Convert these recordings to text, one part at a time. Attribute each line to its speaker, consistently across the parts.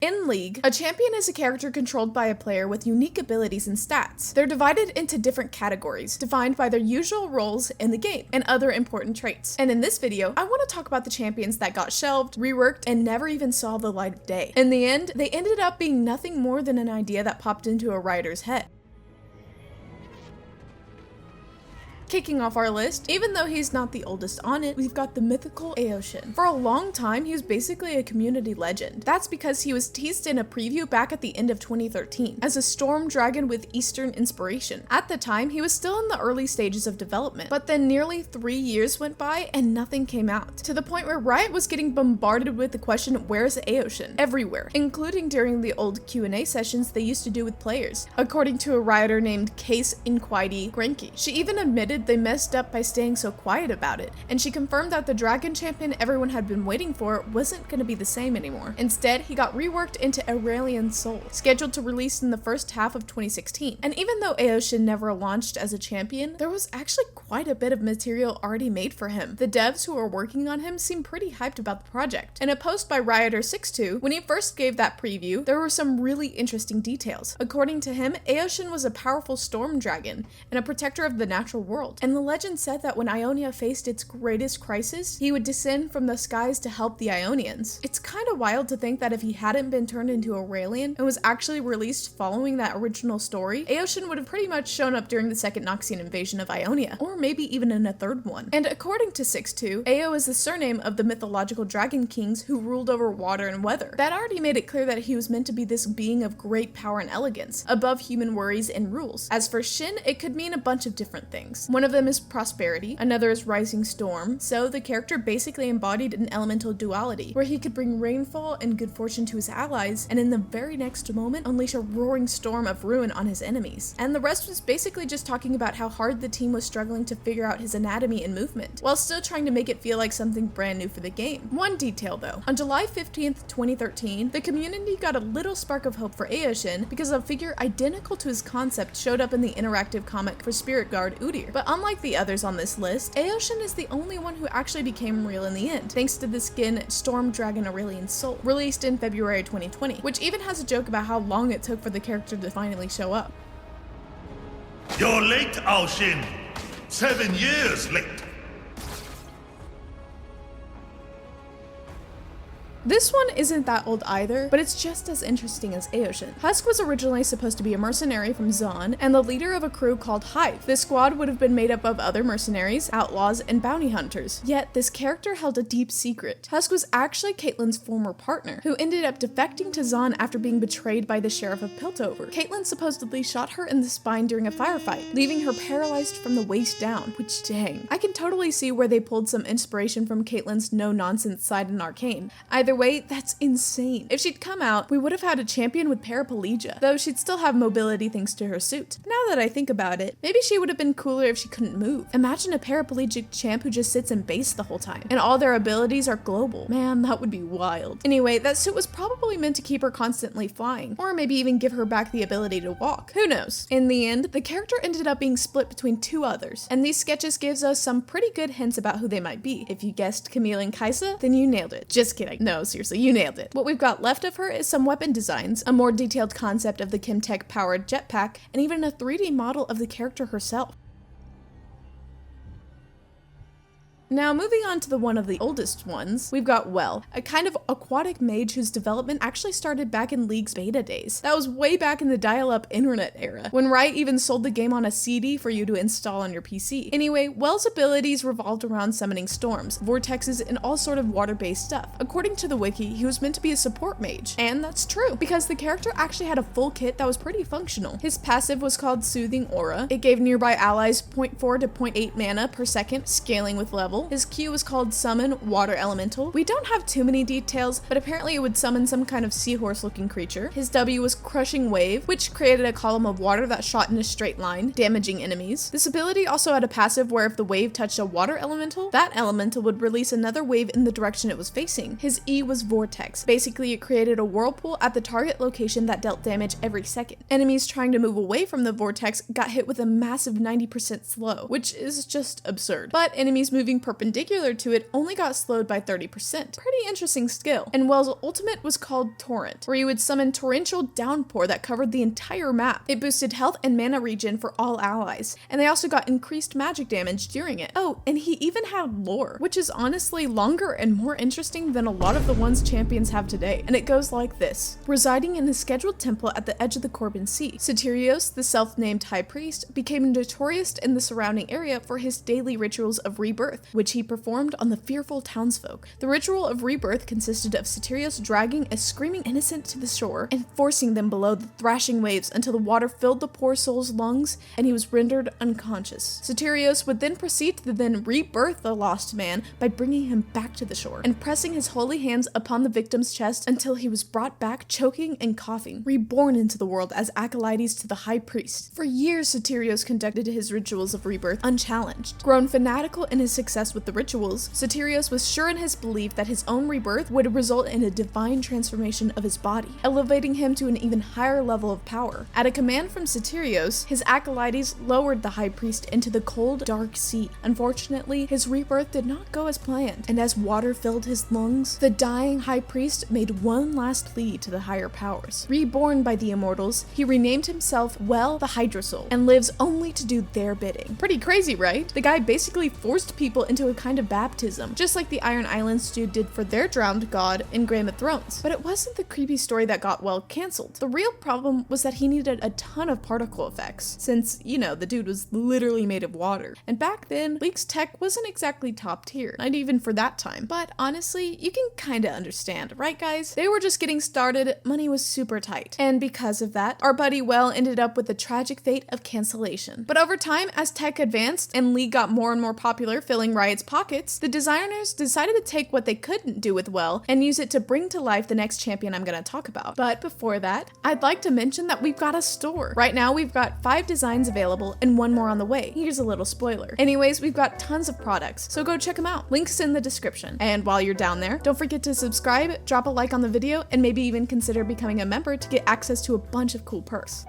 Speaker 1: In League, a champion is a character controlled by a player with unique abilities and stats. They're divided into different categories, defined by their usual roles in the game, and other important traits. And in this video, I want to talk about the champions that got shelved, reworked, and never even saw the light of day. In the end, they ended up being nothing more than an idea that popped into a writer's head. Kicking off our list, even though he's not the oldest on it, we've got the mythical Aoshin. For a long time, he was basically a community legend. That's because he was teased in a preview back at the end of 2013 as a storm dragon with Eastern inspiration. At the time, he was still in the early stages of development, but then nearly 3 years went by and nothing came out, to the point where Riot was getting bombarded with the question, where's Aoshin? Everywhere, including during the old Q&A sessions they used to do with players, according to a writer named Case Inquidi Grenke. She even admitted they messed up by staying so quiet about it, and she confirmed that the dragon champion everyone had been waiting for wasn't going to be the same anymore. Instead, he got reworked into Aurelian Soul, scheduled to release in the first half of 2016. And even though Aoshin never launched as a champion, there was actually quite a bit of material already made for him. The devs who were working on him seemed pretty hyped about the project. In a post by Rioter62, when he first gave that preview, there were some really interesting details. According to him, Aoshin was a powerful storm dragon and a protector of the natural world, and the legend said that when Ionia faced its greatest crisis, he would descend from the skies to help the Ionians. It's kind of wild to think that if he hadn't been turned into Aurelian and was actually released following that original story, Aoshin would have pretty much shown up during the second Noxian invasion of Ionia, or maybe even in a third one. And according to 6.2, Ao is the surname of the mythological dragon kings who ruled over water and weather. That already made it clear that he was meant to be this being of great power and elegance, above human worries and rules. As for Shin, it could mean a bunch of different things. One of them is prosperity, another is rising storm, so the character basically embodied an elemental duality, where he could bring rainfall and good fortune to his allies, and in the very next moment unleash a roaring storm of ruin on his enemies. And the rest was basically just talking about how hard the team was struggling to figure out his anatomy and movement, while still trying to make it feel like something brand new for the game. One detail though, on July 15th, 2013, the community got a little spark of hope for Aoshin because a figure identical to his concept showed up in the interactive comic for Spirit Guard Udyr. But unlike the others on this list, Aoshin is the only one who actually became real in the end, thanks to the skin Storm Dragon Aurelian Soul, released in February 2020, which even has a joke about how long it took for the character to finally show up.
Speaker 2: You're late, Aoshin. 7 years late.
Speaker 1: This one isn't that old either, but it's just as interesting as Aoshin. Husk was originally supposed to be a mercenary from Zon, and the leader of a crew called Hive. This squad would have been made up of other mercenaries, outlaws, and bounty hunters. Yet, this character held a deep secret. Husk was actually Caitlyn's former partner, who ended up defecting to Zon after being betrayed by the sheriff of Piltover. Caitlyn supposedly shot her in the spine during a firefight, leaving her paralyzed from the waist down, which dang. I can totally see where they pulled some inspiration from Caitlyn's no-nonsense side in Arcane. Either way, that's insane. If she'd come out, we would have had a champion with paraplegia, though she'd still have mobility thanks to her suit. Now that I think about it, maybe she would have been cooler if she couldn't move. Imagine a paraplegic champ who just sits in base the whole time, and all their abilities are global. Man, that would be wild. Anyway, that suit was probably meant to keep her constantly flying, or maybe even give her back the ability to walk. Who knows? In the end, the character ended up being split between two others, and these sketches gives us some pretty good hints about who they might be. If you guessed Camille and Kaisa, then you nailed it. Just kidding. No, seriously, you nailed it. What we've got left of her is some weapon designs, a more detailed concept of the Chemtech powered jetpack, and even a 3D model of the character herself. Now, moving on to one of the oldest ones, we've got Well, a kind of aquatic mage whose development actually started back in League's beta days. That was way back in the dial-up internet era, when Riot even sold the game on a CD for you to install on your PC. Anyway, Well's abilities revolved around summoning storms, vortexes, and all sort of water-based stuff. According to the wiki, he was meant to be a support mage, and that's true, because the character actually had a full kit that was pretty functional. His passive was called Soothing Aura. It gave nearby allies 0.4 to 0.8 mana per second, scaling with level. His Q was called Summon Water Elemental. We don't have too many details, but apparently it would summon some kind of seahorse looking creature. His W was Crushing Wave, which created a column of water that shot in a straight line, damaging enemies. This ability also had a passive where if the wave touched a water elemental, that elemental would release another wave in the direction it was facing. His E was Vortex. Basically, it created a whirlpool at the target location that dealt damage every second. Enemies trying to move away from the vortex got hit with a massive 90% slow, which is just absurd. But enemies moving perpendicular to it only got slowed by 30%. Pretty interesting skill. And Well's ultimate was called Torrent, where he would summon torrential downpour that covered the entire map. It boosted health and mana regen for all allies, and they also got increased magic damage during it. Oh, and he even had lore, which is honestly longer and more interesting than a lot of the ones champions have today. And it goes like this. Residing in his scheduled temple at the edge of the Corbin Sea, Soterios, the self-named high priest, became notorious in the surrounding area for his daily rituals of rebirth, which he performed on the fearful townsfolk. The ritual of rebirth consisted of Soterios dragging a screaming innocent to the shore and forcing them below the thrashing waves until the water filled the poor soul's lungs and he was rendered unconscious. Soterios would then proceed to then rebirth the lost man by bringing him back to the shore and pressing his holy hands upon the victim's chest until he was brought back choking and coughing, reborn into the world as acolytes to the high priest. For years, Soterios conducted his rituals of rebirth unchallenged. Grown fanatical in his success with the rituals, Soterios was sure in his belief that his own rebirth would result in a divine transformation of his body, elevating him to an even higher level of power. At a command from Soterios, his acolytes lowered the high priest into the cold, dark sea. Unfortunately, his rebirth did not go as planned, and as water filled his lungs, the dying high priest made one last plea to the higher powers. Reborn by the immortals, he renamed himself Well the Hydrosoul and lives only to do their bidding. Pretty crazy, right? The guy basically forced people into a kind of baptism, just like the Iron Islands dude did for their drowned god in Game of Thrones. But it wasn't the creepy story that got Well cancelled. The real problem was that he needed a ton of particle effects, since, you know, the dude was literally made of water. And back then, League's tech wasn't exactly top tier, not even for that time. But honestly, you can kinda understand, right guys? They were just getting started, money was super tight. And because of that, our buddy Well ended up with the tragic fate of cancellation. But over time, as tech advanced and League got more and more popular, filling Riot's pockets, the designers decided to take what they couldn't do with Well and use it to bring to life the next champion I'm gonna talk about. But before that, I'd like to mention that we've got a store. Right now, we've got 5 designs available and 1 more on the way. Here's a little spoiler. Anyways, we've got tons of products, so go check them out. Links in the description. And while you're down there, don't forget to subscribe, drop a like on the video, and maybe even consider becoming a member to get access to a bunch of cool perks.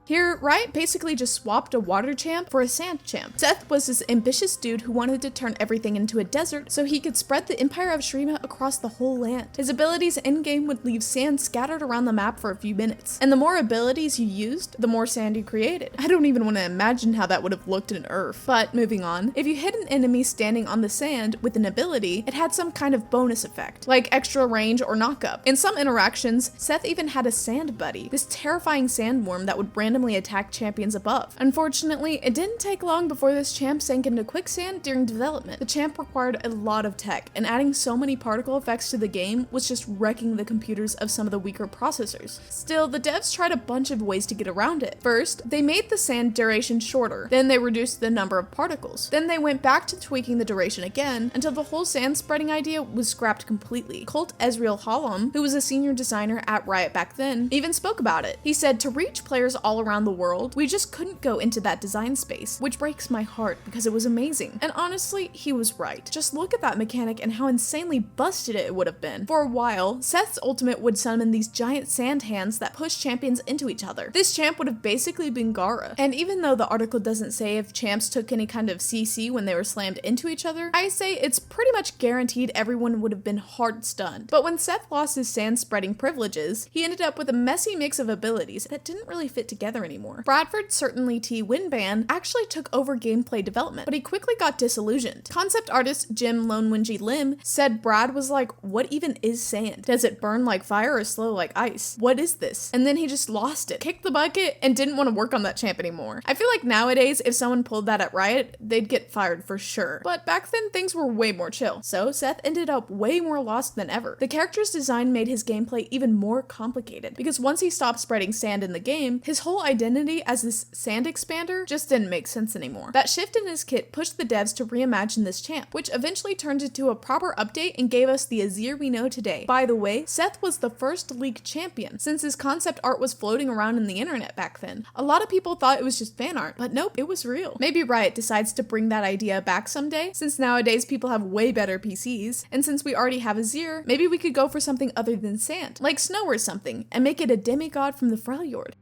Speaker 1: Here, Riot basically just swapped a water champ for a sand champ. Seth was this ambitious dude who wanted to turn everything into a desert so he could spread the Empire of Shreema across the whole land. His abilities in-game would leave sand scattered around the map for a few minutes, and the more abilities you used, the more sand you created. I don't even want to imagine how that would have looked in Earth. But moving on, if you hit an enemy standing on the sand with an ability, it had some kind of bonus effect, like extra range or knockup. In some interactions, Seth even had a sand buddy, this terrifying sandworm that would randomly attack champions above. Unfortunately, it didn't take long before this champ sank into quicksand during development. The champ required a lot of tech, and adding so many particle effects to the game was just wrecking the computers of some of the weaker processors. Still, the devs tried a bunch of ways to get around it. First, they made the sand duration shorter, then they reduced the number of particles. Then they went back to tweaking the duration again until the whole sand spreading idea was scrapped completely. Colt Ezreal Hallam, who was a senior designer at Riot back then, even spoke about it. He said, "To reach players all around the world, we just couldn't go into that design space," which breaks my heart because it was amazing. And honestly, he was right. Just look at that mechanic and how insanely busted it would have been. For a while, Seth's ultimate would summon these giant sand hands that push champions into each other. This champ would have basically been Gara. And even though the article doesn't say if champs took any kind of CC when they were slammed into each other, I say it's pretty much guaranteed everyone would have been hard stunned. But when Seth lost his sand spreading privileges, he ended up with a messy mix of abilities that didn't really fit together anymore. Bradford Certainly T Winband actually took over gameplay development, but he quickly got disillusioned. Concept artist Jim Lonewinji Lim said Brad was like, "What even is sand? Does it burn like fire or slow like ice? What is this?" And then he just lost it, kicked the bucket, and didn't want to work on that champ anymore. I feel like nowadays, if someone pulled that at Riot, they'd get fired for sure. But back then, things were way more chill, so Seth ended up way more lost than ever. The character's design made his gameplay even more complicated, because once he stopped spreading sand in the game, his whole identity as this sand expander just didn't make sense anymore. That shift in his kit pushed the devs to reimagine this champ, which eventually turned into a proper update and gave us the Azir we know today. By the way, Seth was the first League champion, since his concept art was floating around in the internet back then. A lot of people thought it was just fan art, but nope, it was real. Maybe Riot decides to bring that idea back someday, since nowadays people have way better PCs, and since we already have Azir, maybe we could go for something other than sand, like snow or something, and make it a demigod from the Freljord.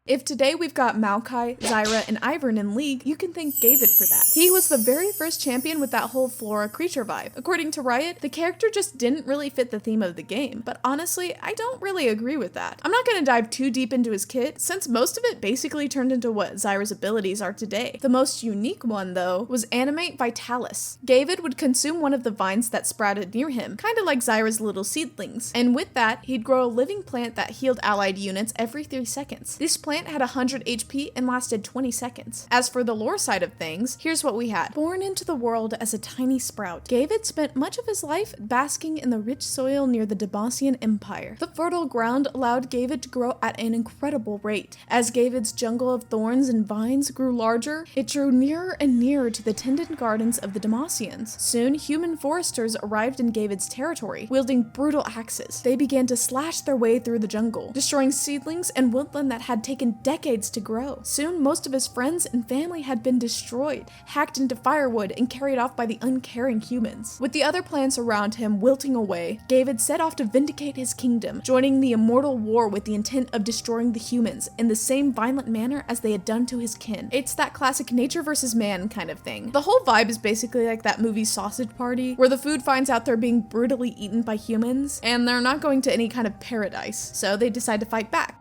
Speaker 1: If today we've got Maokai, Zyra, and Ivern in League, you can thank David for that. He was the very first champion with that whole flora creature vibe. According to Riot, the character just didn't really fit the theme of the game, but honestly, I don't really agree with that. I'm not gonna dive too deep into his kit, since most of it basically turned into what Zyra's abilities are today. The most unique one, though, was Animate Vitalis. David would consume one of the vines that sprouted near him, kinda like Zyra's little seedlings, and with that, he'd grow a living plant that healed allied units every 3 seconds. This plant had 100 HP and lasted 20 seconds. As for the lore side of things, here's what we had. Born into the world as a tiny sprout, David spent much of his life basking in the rich soil near the Demacian Empire. The fertile ground allowed David to grow at an incredible rate. As David's jungle of thorns and vines grew larger, it drew nearer and nearer to the tended gardens of the Demacians. Soon, human foresters arrived in David's territory, wielding brutal axes. They began to slash their way through the jungle, destroying seedlings and woodland that had taken decades to grow. Soon, most of his friends and family had been destroyed, hacked into firewood, and carried off by the uncaring humans. With the other plants around him wilting away, David set off to vindicate his kingdom, joining the immortal war with the intent of destroying the humans in the same violent manner as they had done to his kin. It's that classic nature versus man kind of thing. The whole vibe is basically like that movie Sausage Party, where the food finds out they're being brutally eaten by humans, and they're not going to any kind of paradise, so they decide to fight back.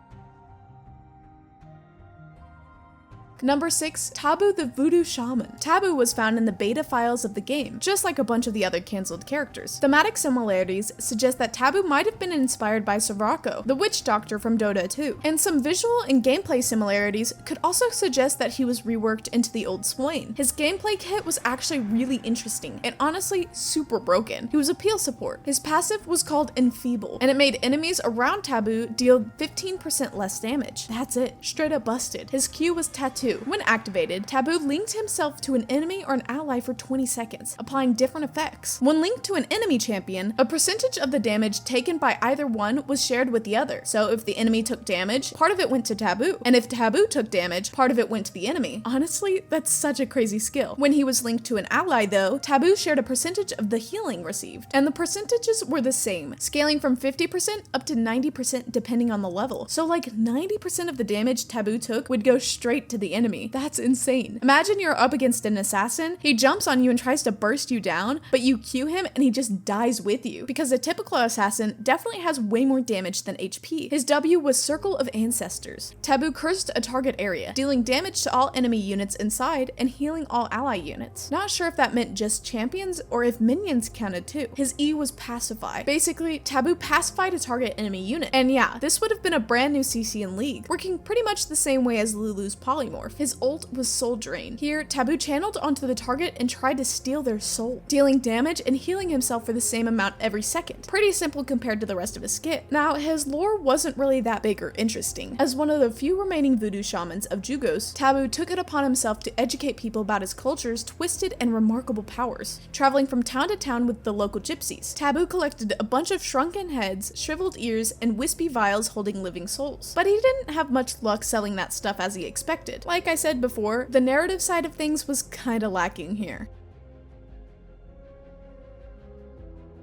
Speaker 1: Number 6, Tabu the Voodoo Shaman. Tabu was found in the beta files of the game, just like a bunch of the other cancelled characters. Thematic similarities suggest that Tabu might have been inspired by Sorako, the witch doctor from Dota 2, and some visual and gameplay similarities could also suggest that he was reworked into the old Swain. His gameplay kit was actually really interesting, and honestly super broken. He was a peel support. His passive was called Enfeeble, and it made enemies around Tabu deal 15% less damage. That's it, straight up busted. His Q was Tattoo. When activated, Tabu linked himself to an enemy or an ally for 20 seconds, applying different effects. When linked to an enemy champion, a percentage of the damage taken by either one was shared with the other. So if the enemy took damage, part of it went to Tabu, and if Tabu took damage, part of it went to the enemy. Honestly, that's such a crazy skill. When he was linked to an ally though, Tabu shared a percentage of the healing received, and the percentages were the same, scaling from 50% up to 90% depending on the level. So like 90% of the damage Tabu took would go straight to the enemy. That's insane. Imagine you're up against an assassin, he jumps on you and tries to burst you down, but you Q him and he just dies with you, because a typical assassin definitely has way more damage than HP. His W was Circle of Ancestors. Tabu cursed a target area, dealing damage to all enemy units inside and healing all ally units. Not sure if that meant just champions or if minions counted too. His E was Pacify. Basically, Tabu pacified a target enemy unit. And yeah, this would have been a brand new CC in League, working pretty much the same way as Lulu's polymorph. His ult was Soul Drain. Here, Tabu channeled onto the target and tried to steal their soul, dealing damage and healing himself for the same amount every second. Pretty simple compared to the rest of his kit. Now, his lore wasn't really that big or interesting. As one of the few remaining voodoo shamans of Jugos, Tabu took it upon himself to educate people about his culture's twisted and remarkable powers, traveling from town to town with the local gypsies. Tabu collected a bunch of shrunken heads, shriveled ears, and wispy vials holding living souls. But he didn't have much luck selling that stuff as he expected. Like I said before, the narrative side of things was kinda lacking here.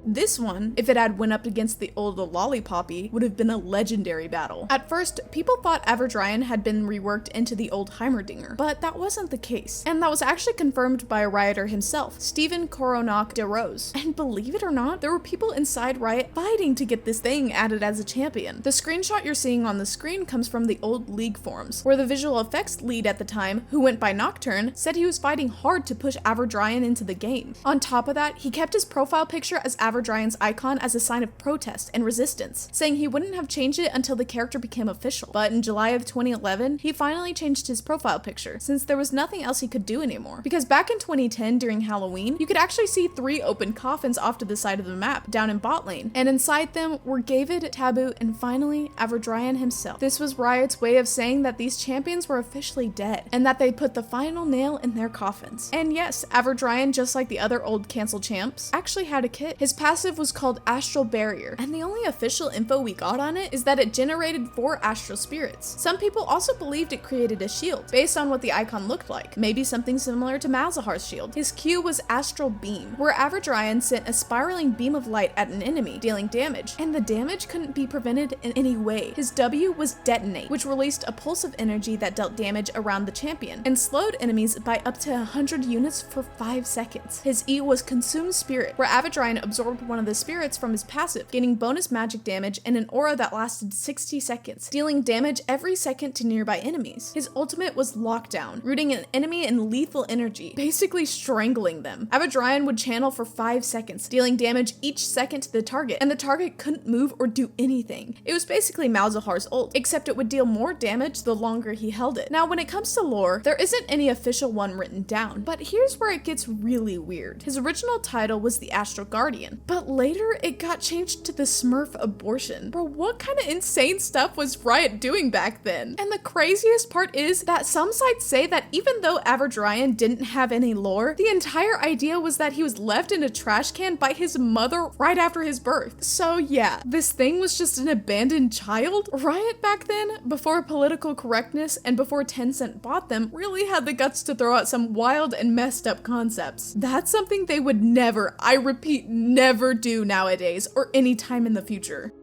Speaker 1: This one, if it had went up against the old Lollipoppy, would have been a legendary battle. At first, people thought Averdryan had been reworked into the old Heimerdinger, but that wasn't the case. And that was actually confirmed by a Rioter himself, Stephen Coronach de Rose. And believe it or not, there were people inside Riot fighting to get this thing added as a champion. The screenshot you're seeing on the screen comes from the old League forums, where the visual effects lead at the time, who went by Nocturne, said he was fighting hard to push Averdryan into the game. On top of that, he kept his profile picture as Averdryan's icon as a sign of protest and resistance, saying he wouldn't have changed it until the character became official. But in July of 2011, he finally changed his profile picture, since there was nothing else he could do anymore. Because back in 2010, during Halloween, you could actually see 3 open coffins off to the side of the map, down in bot lane, and inside them were David, Tabu, and finally, Averdryan himself. This was Riot's way of saying that these champions were officially dead, and that they put the final nail in their coffins. And yes, Averdryan, just like the other old cancel champs, actually had a kit. His passive was called Astral Barrier, and the only official info we got on it is that it generated 4 astral spirits. Some people also believed it created a shield, based on what the icon looked like, maybe something similar to Malzahar's shield. His Q was Astral Beam, where Average Ryan sent a spiraling beam of light at an enemy, dealing damage, and the damage couldn't be prevented in any way. His W was Detonate, which released a pulse of energy that dealt damage around the champion, and slowed enemies by up to 100 units for 5 seconds. His E was Consume Spirit, where Average Ryan absorbed one of the spirits from his passive, gaining bonus magic damage and an aura that lasted 60 seconds, dealing damage every second to nearby enemies. His ultimate was Lockdown, rooting an enemy in lethal energy, basically strangling them. Average Ryan would channel for 5 seconds, dealing damage each second to the target, and the target couldn't move or do anything. It was basically Malzahar's ult, except it would deal more damage the longer he held it. Now, when it comes to lore, there isn't any official one written down, but here's where it gets really weird. His original title was the Astral Guardian, but later it got changed to the Smurf Abortion. Bro, what kind of insane stuff was Riot doing back then? And the craziest part is that some sites say that even though Average Ryan didn't have any lore, the entire idea was that he was left in a trash can by his mother right after his birth. So yeah, this thing was just an abandoned child? Riot back then, before political correctness and before Tencent bought them, really had the guts to throw out some wild and messed up concepts. That's something they would never, I repeat, never do nowadays or any time in the future.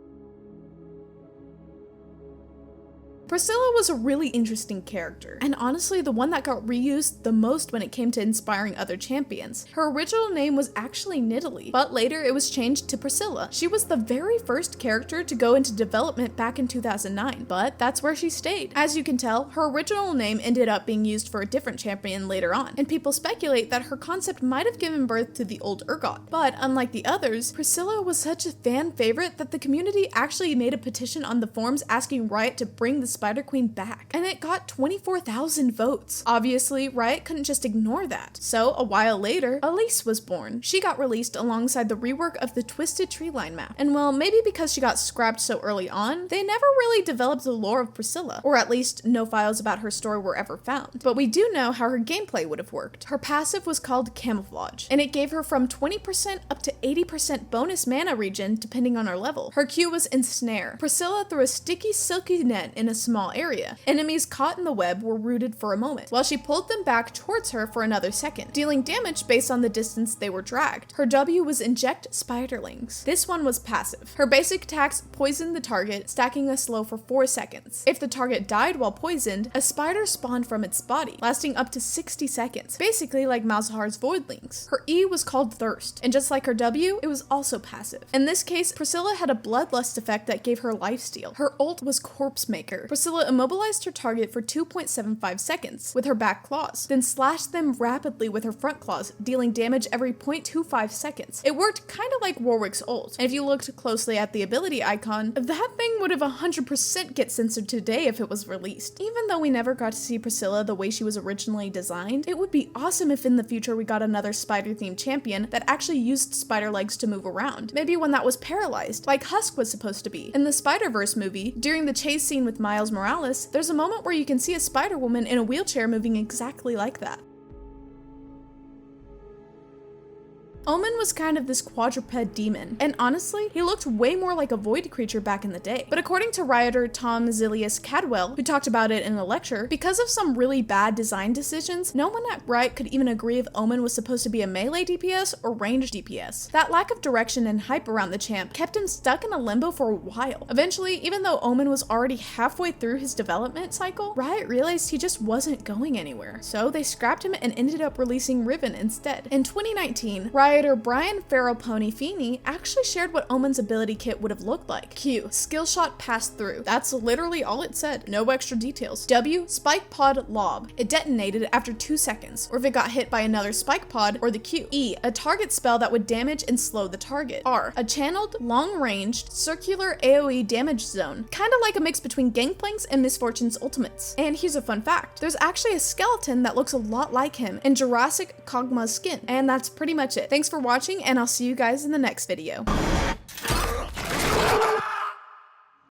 Speaker 1: Priscilla was a really interesting character, and honestly the one that got reused the most when it came to inspiring other champions. Her original name was actually Nidalee, but later it was changed to Priscilla. She was the very first character to go into development back in 2009, but that's where she stayed. As you can tell, her original name ended up being used for a different champion later on, and people speculate that her concept might have given birth to the old Urgot. But unlike the others, Priscilla was such a fan favorite that the community actually made a petition on the forums asking Riot to bring the Spider Queen back, and it got 24,000 votes. Obviously, Riot couldn't just ignore that. So a while later, Elise was born. She got released alongside the rework of the Twisted Treeline map, and well, maybe because she got scrapped so early on, they never really developed the lore of Priscilla, or at least no files about her story were ever found. But we do know how her gameplay would have worked. Her passive was called Camouflage, and it gave her from 20% up to 80% bonus mana regen depending on her level. Her Q was Ensnare. Priscilla threw a sticky, silky net in a small area. Enemies caught in the web were rooted for a moment, while she pulled them back towards her for another second, dealing damage based on the distance they were dragged. Her W was Inject Spiderlings. This one was passive. Her basic attacks poisoned the target, stacking a slow for 4 seconds. If the target died while poisoned, a spider spawned from its body, lasting up to 60 seconds, basically like Malzahar's Voidlings. Her E was called Thirst, and just like her W, it was also passive. In this case, Priscilla had a Bloodlust effect that gave her lifesteal. Her ult was Corpse Maker. Priscilla immobilized her target for 2.75 seconds with her back claws, then slashed them rapidly with her front claws, dealing damage every 0.25 seconds. It worked kind of like Warwick's ult, and if you looked closely at the ability icon, that thing would have 100% get censored today if it was released. Even though we never got to see Priscilla the way she was originally designed, it would be awesome if in the future we got another spider-themed champion that actually used spider legs to move around. Maybe one that was paralyzed, like Husk was supposed to be. In the Spider-Verse movie, during the chase scene with Miles Morales, there's a moment where you can see a Spider-Woman in a wheelchair moving exactly like that. Omen was kind of this quadruped demon, and honestly, he looked way more like a void creature back in the day. But according to Rioter Tom Zilius Cadwell, who talked about it in a lecture, because of some really bad design decisions, no one at Riot could even agree if Omen was supposed to be a melee DPS or ranged DPS. That lack of direction and hype around the champ kept him stuck in a limbo for a while. Eventually, even though Omen was already halfway through his development cycle, Riot realized he just wasn't going anywhere. So they scrapped him and ended up releasing Riven instead. In 2019, Riot Brian Farrell-Pony Feeney actually shared what Omen's ability kit would have looked like. Q, skill shot pass through. That's literally all it said, no extra details. W, spike pod lob. It detonated after 2 seconds, or if it got hit by another spike pod or the Q. E, a target spell that would damage and slow the target. R, a channeled, long-ranged, circular AoE damage zone, kind of like a mix between Gangplank's and Misfortune's ultimates. And here's a fun fact, there's actually a skeleton that looks a lot like him in Jurassic Kog'Maw's skin. And that's pretty much it. Thanks for watching, and I'll see you guys in the next video.